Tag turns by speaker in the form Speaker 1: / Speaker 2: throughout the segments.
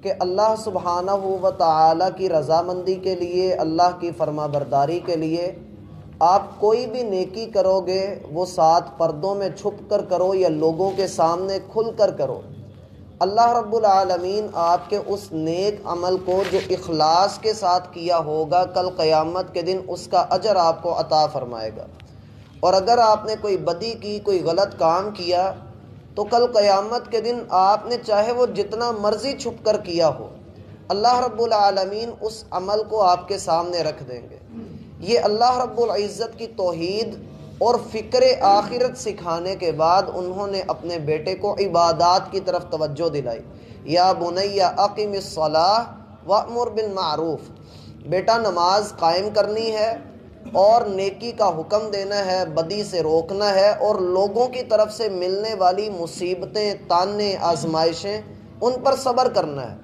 Speaker 1: کہ اللہ سبحانہ و تعالیٰ کی رضامندی کے لیے، اللہ کی فرما برداری کے لیے آپ کوئی بھی نیکی کرو گے وہ سات پردوں میں چھپ کر کرو یا لوگوں کے سامنے کھل کر کرو، اللہ رب العالمین آپ کے اس نیک عمل کو جو اخلاص کے ساتھ کیا ہوگا کل قیامت کے دن اس کا اجر آپ کو عطا فرمائے گا۔ اور اگر آپ نے کوئی بدی کی، کوئی غلط کام کیا، تو کل قیامت کے دن آپ نے چاہے وہ جتنا مرضی چھپ کر کیا ہو، اللہ رب العالمین اس عمل کو آپ کے سامنے رکھ دیں گے۔ یہ اللہ رب العزت کی توحید اور فکر آخرت سکھانے کے بعد انہوں نے اپنے بیٹے کو عبادات کی طرف توجہ دلائی۔ یا بنی اقم الصلاۃ وامر بالمعروف، بیٹا نماز قائم کرنی ہے اور نیکی کا حکم دینا ہے، بدی سے روکنا ہے، اور لوگوں کی طرف سے ملنے والی مصیبتیں، تانے، آزمائشیں ان پر صبر کرنا ہے،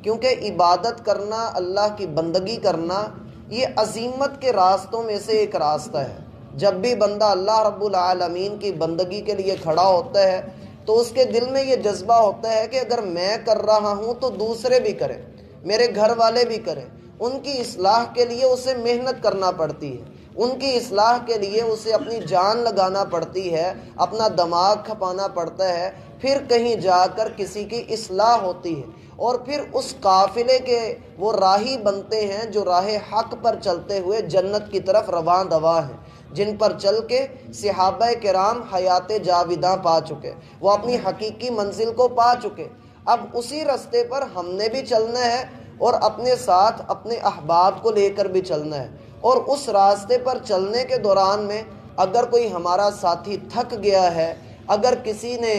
Speaker 1: کیونکہ عبادت کرنا، اللہ کی بندگی کرنا، یہ عظیمت کے راستوں میں سے ایک راستہ ہے۔ جب بھی بندہ اللہ رب العالمین کی بندگی کے لیے کھڑا ہوتا ہے تو اس کے دل میں یہ جذبہ ہوتا ہے کہ اگر میں کر رہا ہوں تو دوسرے بھی کریں، میرے گھر والے بھی کریں۔ ان کی اصلاح کے لیے اسے محنت کرنا پڑتی ہے، ان کی اصلاح کے لیے اسے اپنی جان لگانا پڑتی ہے، اپنا دماغ کھپانا پڑتا ہے، پھر کہیں جا کر کسی کی اصلاح ہوتی ہے، اور پھر اس قافلے کے وہ راہی بنتے ہیں جو راہ حق پر چلتے ہوئے جنت کی طرف رواں دواں ہیں، جن پر چل کے صحابہ کرام حیات جاوداں پا چکے، وہ اپنی حقیقی منزل کو پا چکے۔ اب اسی راستے پر ہم نے بھی چلنا ہے اور اپنے ساتھ اپنے احباب کو لے کر بھی چلنا ہے، اور اس راستے پر چلنے کے دوران میں اگر کوئی ہمارا ساتھی تھک گیا ہے، اگر کسی نے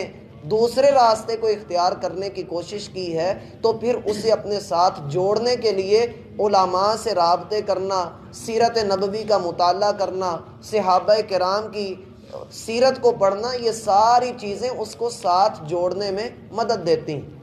Speaker 1: دوسرے راستے کو اختیار کرنے کی کوشش کی ہے، تو پھر اسے اپنے ساتھ جوڑنے کے لیے علماء سے رابطے کرنا، سیرت نبوی کا مطالعہ کرنا، صحابہ کرام کی سیرت کو پڑھنا، یہ ساری چیزیں اس کو ساتھ جوڑنے میں مدد دیتی ہیں۔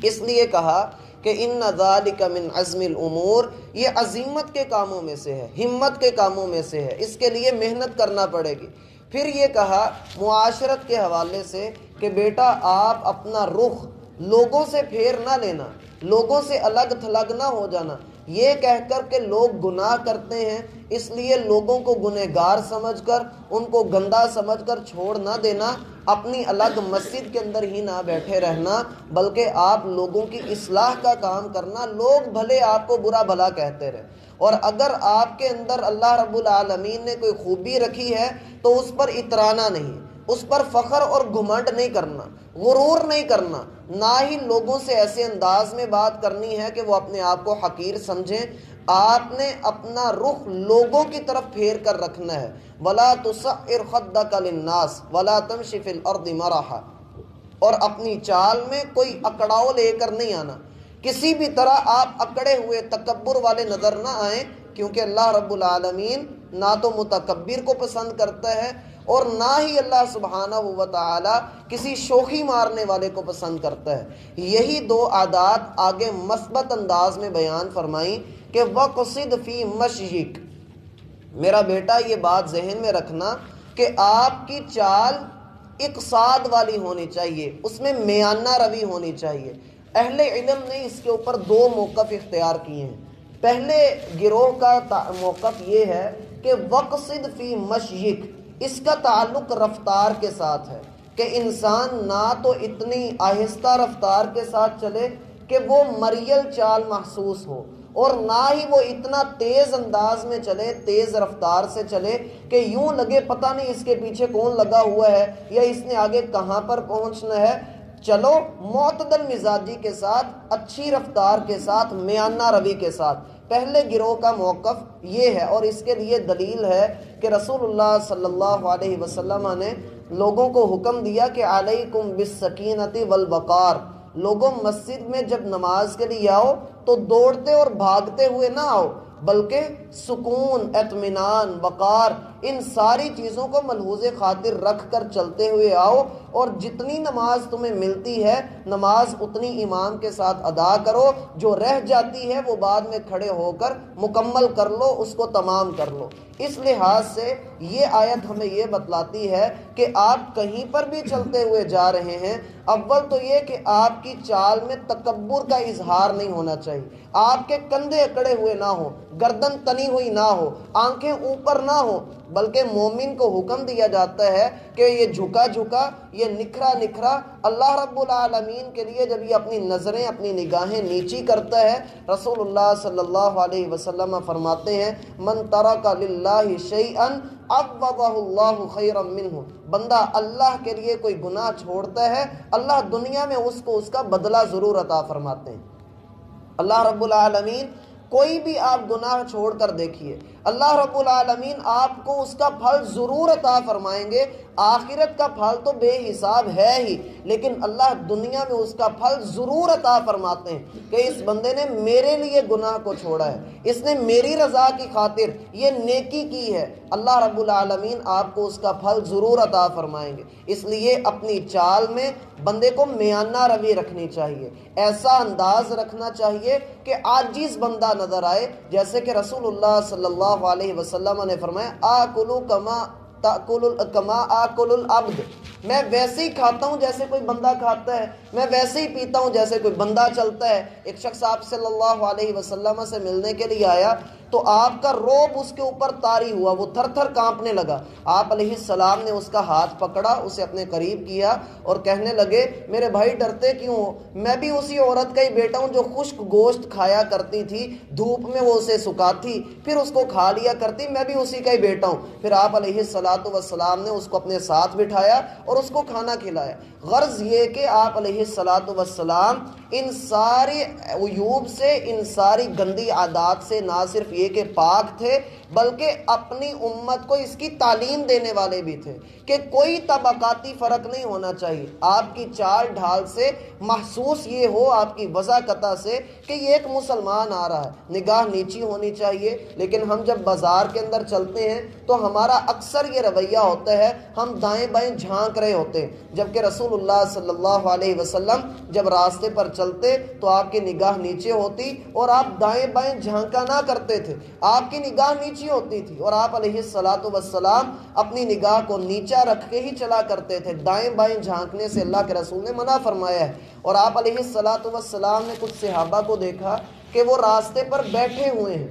Speaker 1: اس لیے کہا کہ ان ذالک من عزم الامور، یہ عظیمت کے کاموں میں سے ہے، ہمت کے کاموں میں سے ہے، اس کے لیے محنت کرنا پڑے گی۔ پھر یہ کہا معاشرت کے حوالے سے کہ بیٹا آپ اپنا رخ لوگوں سے پھیر نہ لینا، لوگوں سے الگ تھلگ نہ ہو جانا، یہ کہہ کر کہ لوگ گناہ کرتے ہیں اس لیے لوگوں کو گنہگار سمجھ کر، ان کو گندا سمجھ کر چھوڑ نہ دینا، اپنی الگ مسجد کے اندر ہی نہ بیٹھے رہنا، بلکہ آپ لوگوں کی اصلاح کا کام کرنا۔ لوگ بھلے آپ کو برا بھلا کہتے رہے، اور اگر آپ کے اندر اللہ رب العالمین نے کوئی خوبی رکھی ہے تو اس پر اترانا نہیں، اس پر فخر اور گھمنڈ نہیں کرنا، غرور نہیں کرنا، نہ ہی لوگوں سے ایسے انداز میں بات کرنی ہے کہ وہ اپنے آپ کو حقیر سمجھیں۔ آپ نے اپنا رخ لوگوں کی طرف پھیر کر رکھنا ہے۔ وَلَا تُسَعِّرْ خَدَّكَ لِلنَّاسِ وَلَا تَمْشِ فِي الْأَرْضِ مَرَحًا، اور اپنی چال میں کوئی اکڑاؤ لے کر نہیں آنا، کسی بھی طرح آپ اکڑے ہوئے تکبر والے نظر نہ آئیں، کیونکہ اللہ رب العالمین نہ تو متکبر کو پسند کرتا ہے اور نہ ہی اللہ سبحانہ و تعالی کسی شوخی مارنے والے کو پسند کرتا ہے۔ یہی دو عادات آگے مثبت انداز میں بیان فرمائیں کہ وَقْصِدْ فِي مَشْيِكَ، میرا بیٹا یہ بات ذہن میں رکھنا کہ آپ کی چال اقصاد والی ہونی چاہیے، اس میں میانہ روی ہونی چاہیے۔ اہل علم نے اس کے اوپر دو موقف اختیار کیے ہیں۔ پہلے گروہ کا موقف یہ ہے کہ وقصد فی مشیک، اس کا تعلق رفتار کے ساتھ ہے کہ انسان نہ تو اتنی آہستہ رفتار کے ساتھ چلے کہ وہ مریل چال محسوس ہو، اور نہ ہی وہ اتنا تیز انداز میں چلے، تیز رفتار سے چلے کہ یوں لگے پتہ نہیں اس کے پیچھے کون لگا ہوا ہے یا اس نے آگے کہاں پر پہنچنا ہے۔ چلو معتدل مزاجی کے ساتھ، اچھی رفتار کے ساتھ، میانہ روی کے ساتھ۔ پہلے گروہ کا موقف یہ ہے، اور اس کے لیے دلیل ہے کہ رسول اللہ صلی اللہ علیہ وسلم نے لوگوں کو حکم دیا کہ علیکم بالسکینۃ والوقار، لوگوں مسجد میں جب نماز کے لیے آؤ تو دوڑتے اور بھاگتے ہوئے نہ آؤ، بلکہ سکون، اطمینان، وقار، ان ساری چیزوں کو ملحوظ خاطر رکھ کر چلتے ہوئے آؤ، اور جتنی نماز تمہیں ملتی ہے نماز اتنی امام کے ساتھ ادا کرو، جو رہ جاتی ہے وہ بعد میں کھڑے ہو کر مکمل کر لو، اس کو تمام کر لو۔ اس لحاظ سے یہ آیت ہمیں یہ بتلاتی ہے کہ آپ کہیں پر بھی چلتے ہوئے جا رہے ہیں، اول تو یہ کہ آپ کی چال میں تکبر کا اظہار نہیں ہونا چاہیے، آپ کے کندھے اکڑے ہوئے نہ ہو، گردن تنی ہوئی نہ ہو، آنکھیں اوپر نہ ہو، بلکہ مومن کو حکم دیا جاتا ہے کہ یہ جھکا جھکا، یہ نکھرا نکھرا اللہ رب العالمین کے لیے جب یہ اپنی نظریں اپنی نگاہیں نیچی کرتا ہے، رسول اللہ صلی اللہ علیہ وسلم فرماتے ہیں من ترک للہ شیئا عوضہ اللہ خیرا منہ، بندہ اللہ کے لیے کوئی گناہ چھوڑتا ہے اللہ دنیا میں اس کو اس کا بدلہ ضرور عطا فرماتے ہیں۔ اللہ رب العالمین کوئی بھی آپ گناہ چھوڑ کر دیکھیے، اللہ رب العالمین آپ کو اس کا پھل ضرور عطا فرمائیں گے۔ آخرت کا پھل تو بے حساب ہے ہی، لیکن اللہ دنیا میں اس کا پھل ضرور عطا فرماتے ہیں کہ اس بندے نے میرے لیے گناہ کو چھوڑا ہے، اس نے میری رضا کی خاطر یہ نیکی کی ہے، اللہ رب العالمین آپ کو اس کا پھل ضرور عطا فرمائیں گے۔ اس لیے اپنی چال میں بندے کو میانہ روی رکھنی چاہیے، ایسا انداز رکھنا چاہیے کہ عاجز بندہ نظر آئے، جیسے کہ رسول اللہ صلی اللہ علیہ وسلم نے فرمایا آکلو کما آکل العبد، میں ویسے ہی کھاتا ہوں جیسے کوئی بندہ کھاتا ہے، میں ویسے ہی پیتا ہوں جیسے کوئی بندہ چلتا ہے۔ ایک شخص آپ صلی اللہ علیہ وسلم سے ملنے کے لیے آیا تو آپ کا روب اس کے اوپر طاری ہوا، وہ تھر تھر کانپنے لگا۔ آپ علیہ السلام نے اس کا ہاتھ پکڑا، اسے اپنے قریب کیا اور کہنے لگے میرے بھائی ڈرتے کیوں ہو؟ میں بھی اسی عورت کا ہی بیٹا ہوں جو خشک گوشت کھایا کرتی تھی، دھوپ میں وہ اسے سکاتی پھر اس کو کھا لیا کرتی، میں بھی اسی کا ہی بیٹا ہوں۔ پھر آپ علیہ السلام نے اس کو اپنے ساتھ بٹھایا اور اس کو کھانا کھلایا۔ غرض یہ کہ آپ علیہ السلام ان سارے عیوب سے، ان ساری گندی عادات سے نہ صرف یہ کہ پاک تھے بلکہ اپنی امت کو اس کی تعلیم دینے والے بھی تھے کہ کوئی طبقاتی فرق نہیں ہونا چاہیے۔ آپ کی چال ڈھال سے محسوس یہ ہو، آپ کی وضاحت سے کہ یہ ایک مسلمان آ رہا ہے، نگاہ نیچی ہونی چاہیے۔ لیکن ہم جب بازار کے اندر چلتے ہیں تو ہمارا اکثر یہ رویہ ہوتا ہے، ہم دائیں بائیں جھانک رہے ہوتے ہیں، جبکہ رسول اللہ صلی اللہ علیہ وسلم جب راستے پر چلتے تو آپ کی نگاہ نیچے ہوتی اور آپ دائیں بائیں جھانکا نہ کرتے تھے، آپ کی نگاہ نیچی ہوتی تھی اور آپ علیہ السلام اپنی نگاہ کو نیچا رکھ کے ہی چلا کرتے تھے۔ دائیں بائیں جھانکنے سے اللہ کے رسول نے منع فرمایا ہے۔ اور آپ علیہ السلام نے کچھ صحابہ کو دیکھا کہ وہ راستے پر بیٹھے ہوئے ہیں،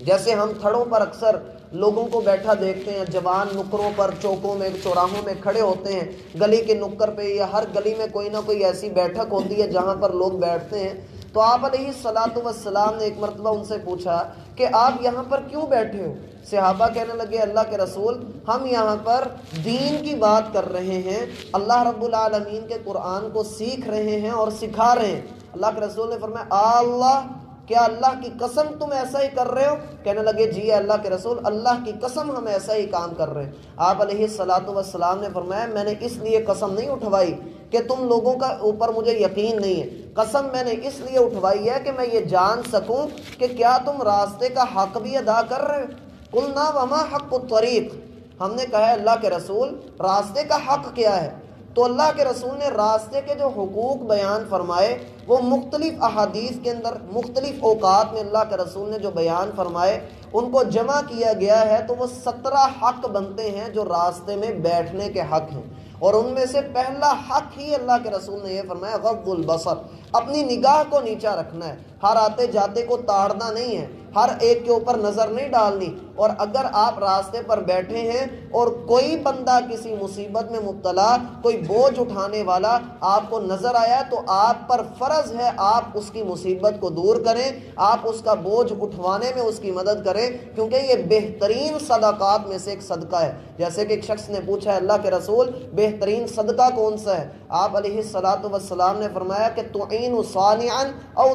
Speaker 1: جیسے ہم تھڑوں پر اکثر لوگوں کو بیٹھا دیکھتے ہیں، جوان نکروں پر، چوکوں میں، چوراہوں میں کھڑے ہوتے ہیں، گلی کے نکر پہ یا ہر گلی میں کوئی نہ کوئی ایسی بیٹھک ہوتی ہے جہاں پر لوگ بیٹھتے ہیں۔ تو آپ علیہ السلام نے ایک مرتبہ ان سے پوچھا کہ آپ یہاں پر کیوں بیٹھے ہو؟ صحابہ کہنے لگے اللہ کے رسول ہم یہاں پر دین کی بات کر رہے ہیں، اللہ رب العالمین کے قرآن کو سیکھ رہے ہیں اور سکھا رہے ہیں۔ اللہ کے رسول نے فرمایا اللہ، کیا اللہ کی قسم تم ایسا ہی کر رہے ہو؟ کہنے لگے جی اللہ کے رسول اللہ کی قسم ہم ایسا ہی کام کر رہے ہیں۔ آپ علیہ السلام نے فرمایا میں نے اس لیے قسم نہیں اٹھوائی کہ تم لوگوں کا اوپر مجھے یقین نہیں ہے، قسم میں نے اس لیے اٹھوائی ہے کہ میں یہ جان سکوں کہ کیا تم راستے کا حق بھی ادا کر رہے ہو۔ قلنا وما حق الطریق، ہم نے کہا ہے اللہ کے رسول راستے کا حق کیا ہے؟ تو اللہ کے رسول نے راستے کے جو حقوق بیان فرمائے وہ مختلف احادیث کے اندر مختلف اوقات میں اللہ کے رسول نے جو بیان فرمائے ان کو جمع کیا گیا ہے تو وہ 17 حق بنتے ہیں جو راستے میں بیٹھنے کے حق ہیں، اور ان میں سے پہلا حق ہی اللہ کے رسول نے یہ فرمایا غض البصر، اپنی نگاہ کو نیچا رکھنا ہے، ہر آتے جاتے کو تاڑنا نہیں ہے، ہر ایک کے اوپر نظر نہیں ڈالنی۔ اور اگر آپ راستے پر بیٹھے ہیں اور کوئی بندہ کسی مصیبت میں مبتلا، کوئی بوجھ اٹھانے والا آپ کو نظر آیا تو آپ پر فرض ہے آپ اس کی مصیبت کو دور کریں، آپ اس کا بوجھ اٹھوانے میں اس کی مدد کریں، کیونکہ یہ بہترین صدقات میں سے ایک صدقہ ہے۔ جیسے کہ ایک شخص نے پوچھا اللہ کے رسول بہترین صدقہ کون سا ہے؟ آپ علیہ السلام نے فرمایا کہ تعین صانعا او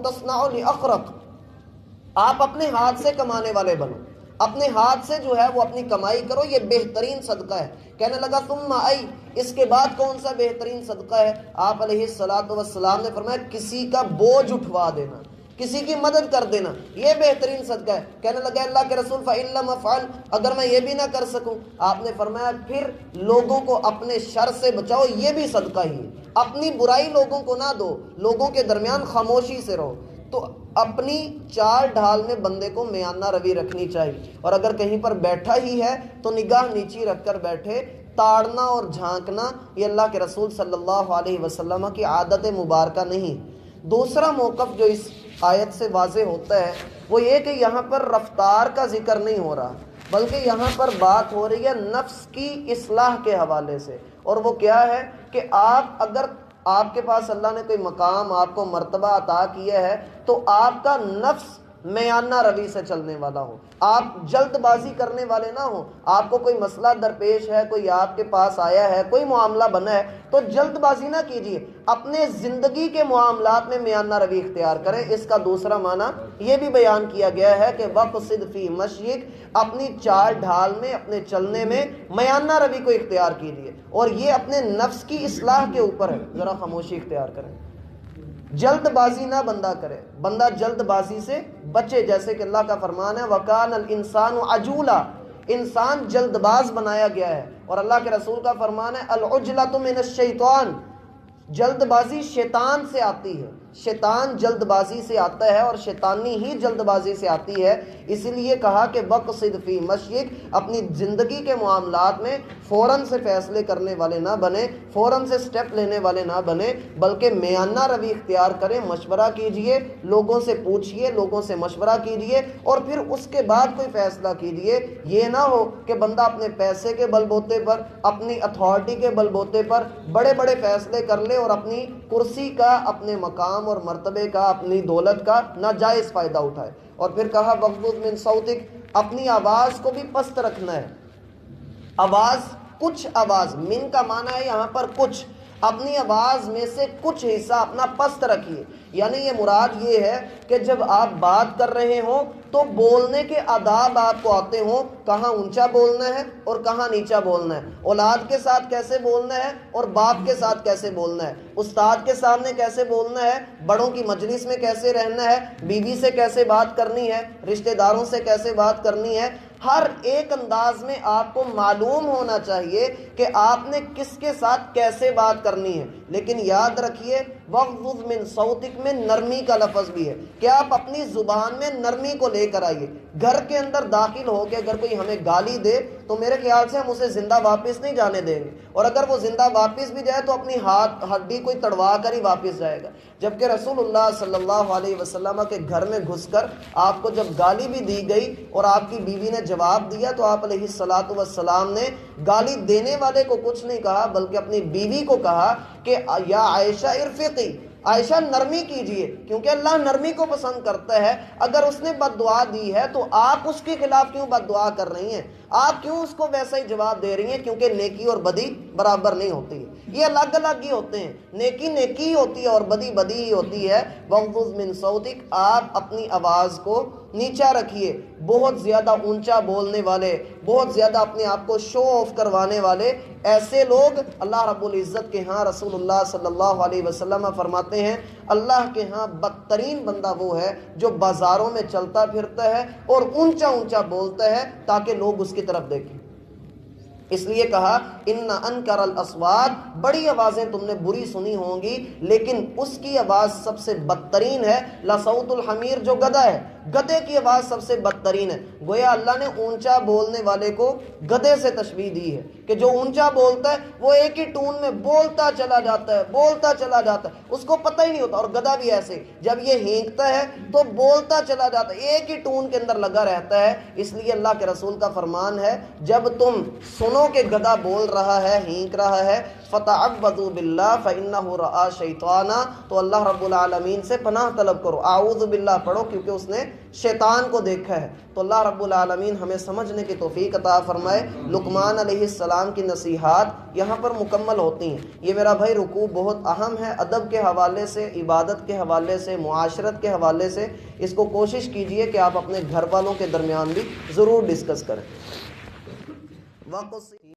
Speaker 1: تصنع لاخرق، آپ اپنے ہاتھ سے کمانے والے بنو، اپنے ہاتھ سے جو ہے وہ اپنی کمائی کرو، یہ بہترین صدقہ ہے۔ کہنے لگا ثم ای، اس کے بعد کون سا بہترین صدقہ ہے؟ آپ علیہ السلام نے فرمایا کسی کا بوجھ اٹھوا دینا، کسی کی مدد کر دینا یہ بہترین صدقہ ہے۔ کہنے لگا اللہ کے رسول فَإِن لَّمْ أَفْعَلْ، اگر میں یہ بھی نہ کر سکوں، آپ نے فرمایا پھر لوگوں کو اپنے شر سے بچاؤ، یہ بھی صدقہ ہی ہے۔ اپنی برائی لوگوں کو نہ دو، لوگوں کے درمیان خاموشی سے رہو۔ تو اپنی چال ڈھال میں بندے کو میانہ روی رکھنی چاہیے، اور اگر کہیں پر بیٹھا ہی ہے تو نگاہ نیچی رکھ کر بیٹھے۔ تاڑنا اور جھانکنا یہ اللہ کے رسول صلی اللہ علیہ وسلم کی عادت مبارکہ نہیں۔ دوسرا موقف جو اس آیت سے واضح ہوتا ہے وہ یہ کہ یہاں پر رفتار کا ذکر نہیں ہو رہا، بلکہ یہاں پر بات ہو رہی ہے نفس کی اصلاح کے حوالے سے۔ اور وہ کیا ہے کہ اگر آپ کے پاس اللہ نے کوئی مقام، آپ کو مرتبہ عطا کیا ہے، تو آپ کا نفس میانہ روی سے چلنے والا ہو، آپ جلد بازی کرنے والے نہ ہوں۔ آپ کو کوئی مسئلہ درپیش ہے، کوئی آپ کے پاس آیا ہے، کوئی معاملہ بنا ہے، تو جلد بازی نہ کیجیے، اپنے زندگی کے معاملات میں میانہ روی اختیار کریں۔ اس کا دوسرا معنی یہ بھی بیان کیا گیا ہے کہ وَقْصِدْ فِي مَشْيِكَ، اپنی چال ڈھال میں، اپنے چلنے میں میانہ روی کو اختیار کیجیے، اور یہ اپنے نفس کی اصلاح کے اوپر ہے۔ ذرا خاموشی اختیار کریں، جلد بازی نہ بندہ کرے، بندہ جلد بازی سے بچے، جیسے کہ اللہ کا فرمان ہے وَكَانَ الْإِنسَانُ عَجُولًا، انسان جلد باز بنایا گیا ہے۔ اور اللہ کے رسول کا فرمان ہے العجلۃ من الشیطان، جلد بازی شیطان سے آتی ہے، شیطان جلد بازی سے آتا ہے، اور شیطانی ہی جلد بازی سے آتی ہے۔ اسی لیے کہا کہ وَقْصِدْ فِي مَشْيِكَ، اپنی زندگی کے معاملات میں فوراً سے فیصلے کرنے والے نہ بنے، فوراً سے سٹیپ لینے والے نہ بنے، بلکہ میانہ روی اختیار کریں، مشورہ کیجئے، لوگوں سے پوچھئے، لوگوں سے مشورہ کیجئے، اور پھر اس کے بعد کوئی فیصلہ کیجئے۔ یہ نہ ہو کہ بندہ اپنے پیسے کے بل بوتے پر، اپنی اتھارٹی کے بل بوتے پر بڑے بڑے فیصلے کر لے، اور اپنی کرسی کا، اپنے مقام اور مرتبے کا، اپنی دولت کا ناجائز فائدہ اٹھائے۔ اور پھر کہا وَغْضُضْ مِن صَوْتِكَ، اپنی آواز کو بھی پست رکھنا ہے۔ آواز، کچھ آواز، من کا معنی ہے یہاں پر کچھ، اپنی آواز میں سے کچھ حصہ اپنا پست رکھیے۔ یعنی یہ مراد یہ ہے کہ جب آپ بات کر رہے ہوں تو بولنے کے آداب آپ کو آتے ہوں، کہاں اونچا بولنا ہے اور کہاں نیچا بولنا ہے، اولاد کے ساتھ کیسے بولنا ہے اور باپ کے ساتھ کیسے بولنا ہے، استاد کے سامنے کیسے بولنا ہے، بڑوں کی مجلس میں کیسے رہنا ہے، بیوی سے کیسے بات کرنی ہے، رشتہ داروں سے کیسے بات کرنی ہے۔ ہر ایک انداز میں آپ کو معلوم ہونا چاہیے کہ آپ نے کس کے ساتھ کیسے بات کرنی ہے۔ لیکن یاد رکھیے وَغْضُضْ مِن صَوْتِكَ میں نرمی کا لفظ بھی ہے کہ آپ اپنی زبان میں نرمی کو لے کر آئیے۔ گھر کے اندر داخل ہو کے اگر کوئی ہمیں گالی دے تو میرے خیال سے ہم اسے زندہ واپس نہیں جانے دیں گے، اور اگر وہ زندہ واپس بھی جائے تو اپنی ہڈی کوئی تڑوا کر ہی واپس جائے گا۔ جبکہ رسول اللہ صلی اللہ علیہ وسلم کے گھر میں گھس کر آپ کو جب گالی بھی دی گئی اور آپ کی بیوی نے جواب دیا تو آپ علیہ الصلاۃ والسلام نے گالی دینے والے کو کچھ نہیں کہا، بلکہ اپنی بیوی کو کہا کہ یا عائشہ ارفقی، عائشہ نرمی کیجئے، کیونکہ اللہ نرمی کو پسند کرتا ہے۔ اگر اس نے بد دعا دی ہے تو آپ اس کے خلاف کیوں بد دعا کر رہی ہیں، آپ کیوں اس کو ویسا ہی جواب دے رہی ہیں؟ کیونکہ نیکی اور بدی برابر نہیں ہوتی، یہ الگ الگ ہی ہوتے ہیں۔ نیکی نیکی ہی ہوتی ہے اور بدی بدی ہی ہوتی ہے۔ وَغْضُضْ مِن صَوْتِكَ، آپ اپنی آواز کو نیچا رکھیے۔ بہت زیادہ اونچا بولنے والے، بہت زیادہ اپنے آپ کو شو آف کروانے والے، ایسے لوگ اللہ رب العزت کے ہاں، رسول اللہ صلی اللہ علیہ وسلم فرماتے ہیں اللہ کے ہاں بدترین بندہ وہ ہے جو بازاروں میں چلتا پھرتا ہے اور اونچا اونچا بولتا ہے تاکہ لوگ اس کی طرف دیکھیں۔ اس لیے کہا ان انکر الاصوات، بڑی آوازیں تم نے بری سنی ہوں گی، لیکن اس کی آواز سب سے بدترین ہے لصوت الحمیر، جو گدھا ہے، گدھے کی آواز سب سے بدترین ہے۔ گویا اللہ نے اونچا بولنے والے کو گدھے سے تشبیہ دی ہے کہ جو اونچا بولتا ہے وہ ایک ہی ٹون میں بولتا چلا جاتا ہے، بولتا چلا جاتا ہے، اس کو پتہ ہی نہیں ہوتا۔ اور گدھا بھی ایسے، جب یہ ہینکتا ہے تو بولتا چلا جاتا ہے، ایک ہی ٹون کے اندر لگا رہتا ہے۔ اس لیے اللہ کے رسول کا فرمان ہے جب تم سنو کہ گدھا بول رہا ہے، ہینک رہا ہے، فتعوذوا باللہ فإنہ رأى شیطانا، تو اللہ رب العالمین سے پناہ طلب کرو، اعوذ باللہ پڑھو، کیونکہ اس نے شیطان کو دیکھا ہے۔ تو اللہ رب العالمین ہمیں سمجھنے کی توفیق عطا فرمائے۔ لقمان علیہ السلام کی نصیحات یہاں پر مکمل ہوتی ہیں۔ یہ میرا بھائی رکوع بہت اہم ہے، ادب کے حوالے سے، عبادت کے حوالے سے، معاشرت کے حوالے سے، اس کو کوشش کیجئے کہ آپ اپنے گھر والوں کے درمیان بھی ضرور ڈسکس کریں۔